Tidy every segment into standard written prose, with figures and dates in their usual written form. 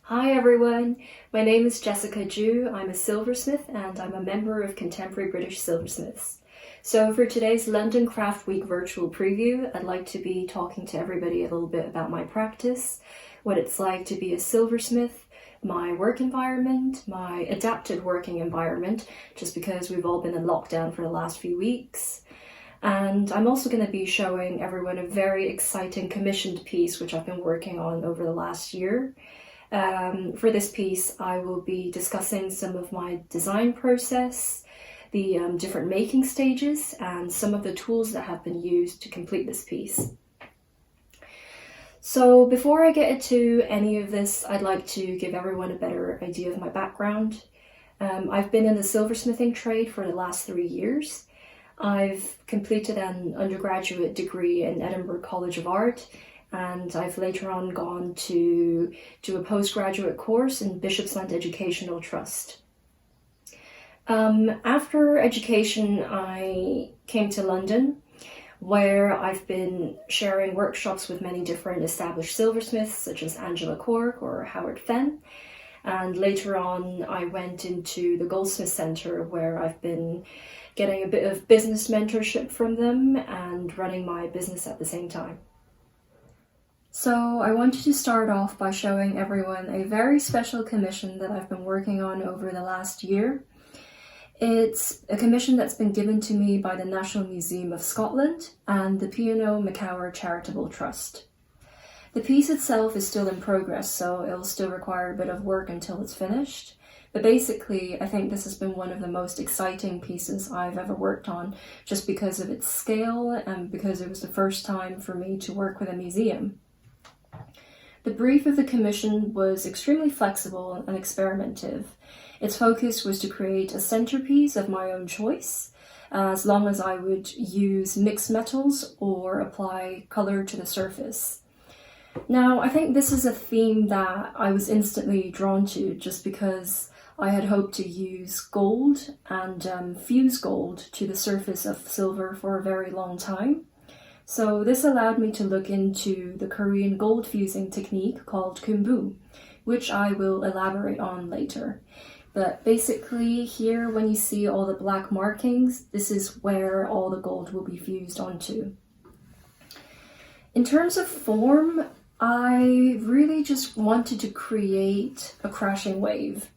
Hi everyone, my name is Jessica Ju. I'm a silversmith and I'm a member of Contemporary British Silversmiths. So for today's London Craft Week virtual preview, I'd like to be talking to everybody a little bit about my practice, what it's like to be a silversmith, my work environment, my adapted working environment, just because we've all been in lockdown for the last few weeks. And I'm also going to be showing everyone a very exciting commissioned piece which I've been working on over the last year. For this piece, I will be discussing some of my design process, the different making stages, and some of the tools that have been used to complete this piece. So before I get into any of this, I'd like to give everyone a better idea of my background. I've been in the silversmithing trade for the last 3 years. I've completed an undergraduate degree in Edinburgh College of Art, and I've later on gone to do a postgraduate course in Bishopsland Educational Trust. After education, I came to London, where I've been sharing workshops with many different established silversmiths, such as Angela Cork or Howard Fenn. And later on, I went into the Goldsmiths Centre, where I've been getting a bit of business mentorship from them and running my business at the same time. So I wanted to start off by showing everyone a very special commission that I've been working on over the last year. It's a commission that's been given to me by the National Museum of Scotland and the P&O Makower Charitable Trust. The piece itself is still in progress, so it'll still require a bit of work until it's finished. But basically, I think this has been one of the most exciting pieces I've ever worked on, just because of its scale and because it was the first time for me to work with a museum. The brief of the commission was extremely flexible and experimentative. Its focus was to create a centerpiece of my own choice, as long as I would use mixed metals or apply color to the surface. Now, I think this is a theme that I was instantly drawn to just because I had hoped to use gold and fuse gold to the surface of silver for a very long time. So this allowed me to look into the Korean gold fusing technique called kumbu, which I will elaborate on later. But basically here, when you see all the black markings, this is where all the gold will be fused onto. In terms of form, I really just wanted to create a crashing wave.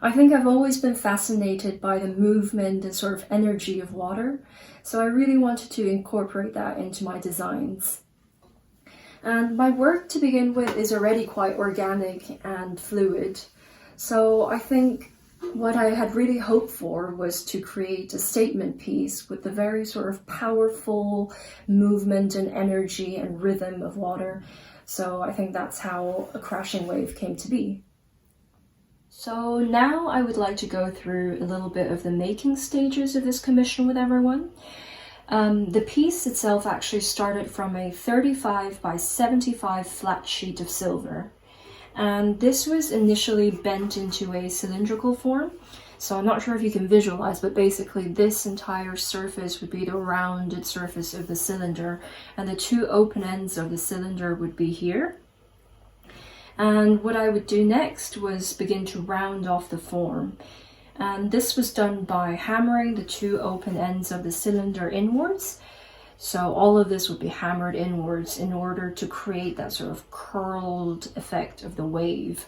I think I've always been fascinated by the movement and sort of energy of water, so I really wanted to incorporate that into my designs. And my work to begin with is already quite organic and fluid, so I think what I had really hoped for was to create a statement piece with the very sort of powerful movement and energy and rhythm of water. So I think that's how a crashing wave came to be. So now I would like to go through a little bit of the making stages of this commission with everyone. The piece itself actually started from a 35 by 75 flat sheet of silver. And this was initially bent into a cylindrical form. So I'm not sure if you can visualize, but basically this entire surface would be the rounded surface of the cylinder, and the two open ends of the cylinder would be here. And what I would do next was begin to round off the form. And this was done by hammering the two open ends of the cylinder inwards. So all of this would be hammered inwards in order to create that sort of curled effect of the wave.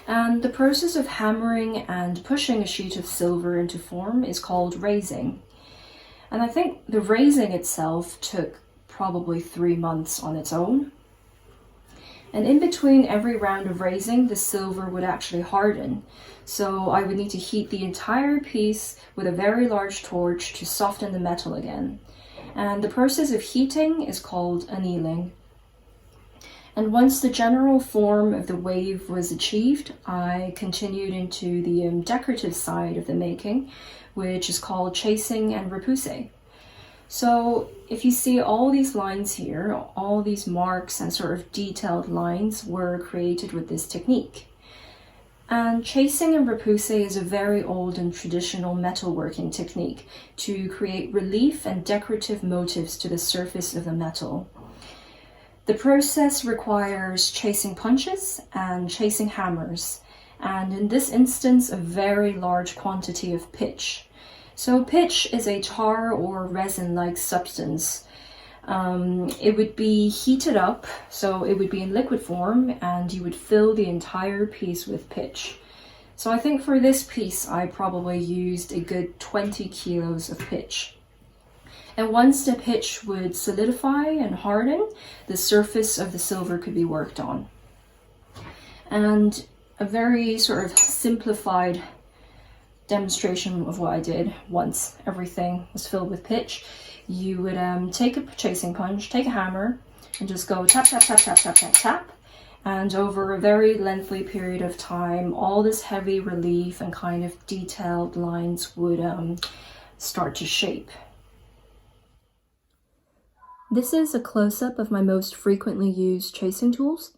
And the process of hammering and pushing a sheet of silver into form is called raising. And I think the raising itself took probably 3 months on its own. And in between every round of raising, the silver would actually harden. So I would need to heat the entire piece with a very large torch to soften the metal again. And the process of heating is called annealing. And once the general form of the wave was achieved, I continued into the decorative side of the making, which is called chasing and repoussé. So if you see all these lines here, all these marks and sort of detailed lines were created with this technique. And chasing and repoussé is a very old and traditional metalworking technique to create relief and decorative motifs to the surface of the metal. The process requires chasing punches and chasing hammers, and in this instance, a very large quantity of pitch. So pitch is a tar or resin-like substance. It would be heated up, so it would be in liquid form, and you would fill the entire piece with pitch. So I think for this piece, I probably used a good 20 kilos of pitch. And once the pitch would solidify and harden, the surface of the silver could be worked on. And a very sort of simplified demonstration of what I did once everything was filled with pitch. You would take a chasing punch, take a hammer, and just go tap, tap, tap, tap, tap, tap, tap. And over a very lengthy period of time, all this heavy relief and kind of detailed lines would start to shape. This is a close-up of my most frequently used chasing tools.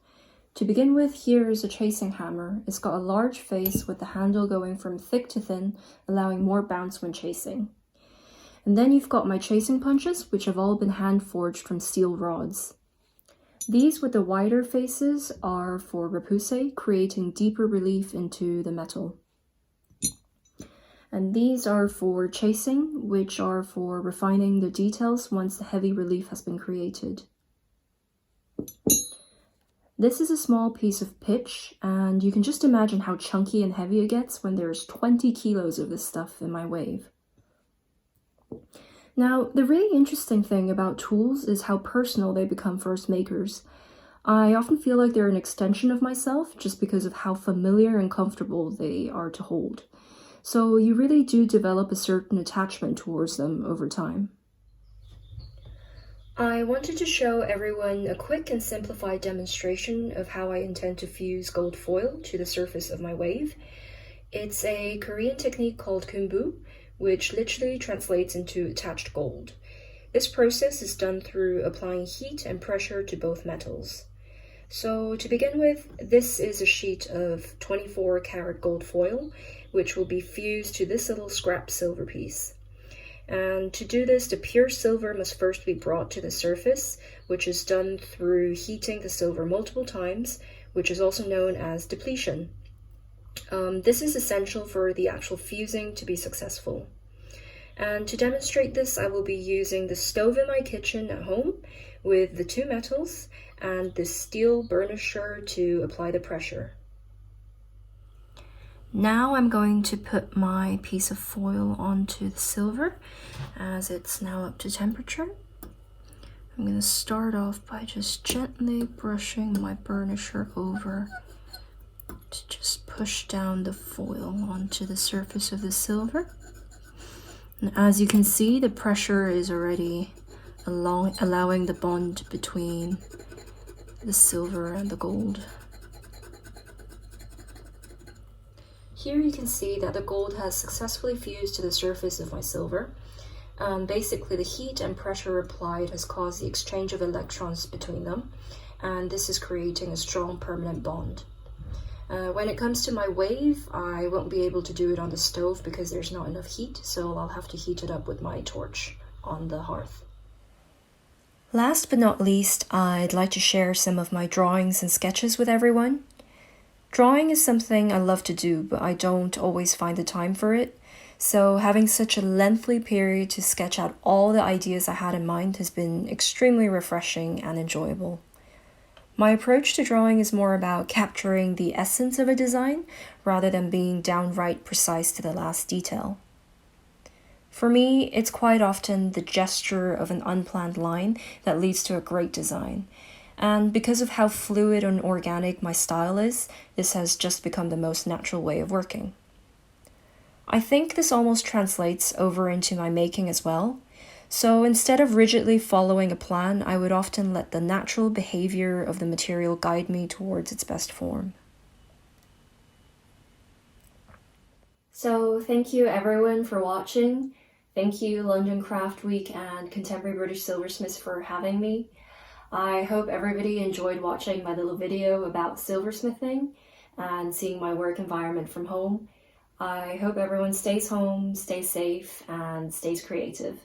To begin with, here is a chasing hammer. It's got a large face with the handle going from thick to thin, allowing more bounce when chasing. And then you've got my chasing punches, which have all been hand-forged from steel rods. These with the wider faces are for repousse, creating deeper relief into the metal. And these are for chasing, which are for refining the details once the heavy relief has been created. This is a small piece of pitch, and you can just imagine how chunky and heavy it gets when there's 20 kilos of this stuff in my wave. Now, the really interesting thing about tools is how personal they become for us makers. I often feel like they're an extension of myself just because of how familiar and comfortable they are to hold. So you really do develop a certain attachment towards them over time. I wanted to show everyone a quick and simplified demonstration of how I intend to fuse gold foil to the surface of my wave. It's a Korean technique called kumbu, which literally translates into attached gold. This process is done through applying heat and pressure to both metals. So to begin with, this is a sheet of 24 karat gold foil, which will be fused to this little scrap silver piece. And to do this, the pure silver must first be brought to the surface, which is done through heating the silver multiple times, which is also known as depletion. This is essential for the actual fusing to be successful. And to demonstrate this, I will be using the stove in my kitchen at home with the two metals and this steel burnisher to apply the pressure. Now I'm going to put my piece of foil onto the silver as it's now up to temperature. I'm going to start off by just gently brushing my burnisher over to just push down the foil onto the surface of the silver. And as you can see, the pressure is already allowing the bond between the silver and the gold. Here you can see that the gold has successfully fused to the surface of my silver. Basically, the heat and pressure applied has caused the exchange of electrons between them, and this is creating a strong permanent bond. When it comes to my wave, I won't be able to do it on the stove because there's not enough heat, so I'll have to heat it up with my torch on the hearth. Last but not least, I'd like to share some of my drawings and sketches with everyone. Drawing is something I love to do, but I don't always find the time for it. So having such a lengthy period to sketch out all the ideas I had in mind has been extremely refreshing and enjoyable. My approach to drawing is more about capturing the essence of a design rather than being downright precise to the last detail. For me, it's quite often the gesture of an unplanned line that leads to a great design. And because of how fluid and organic my style is, this has just become the most natural way of working. I think this almost translates over into my making as well. So instead of rigidly following a plan, I would often let the natural behavior of the material guide me towards its best form. So thank you everyone for watching. Thank you London Craft Week and Contemporary British Silversmiths for having me. I hope everybody enjoyed watching my little video about silversmithing and seeing my work environment from home. I hope everyone stays home, stays safe, and stays creative.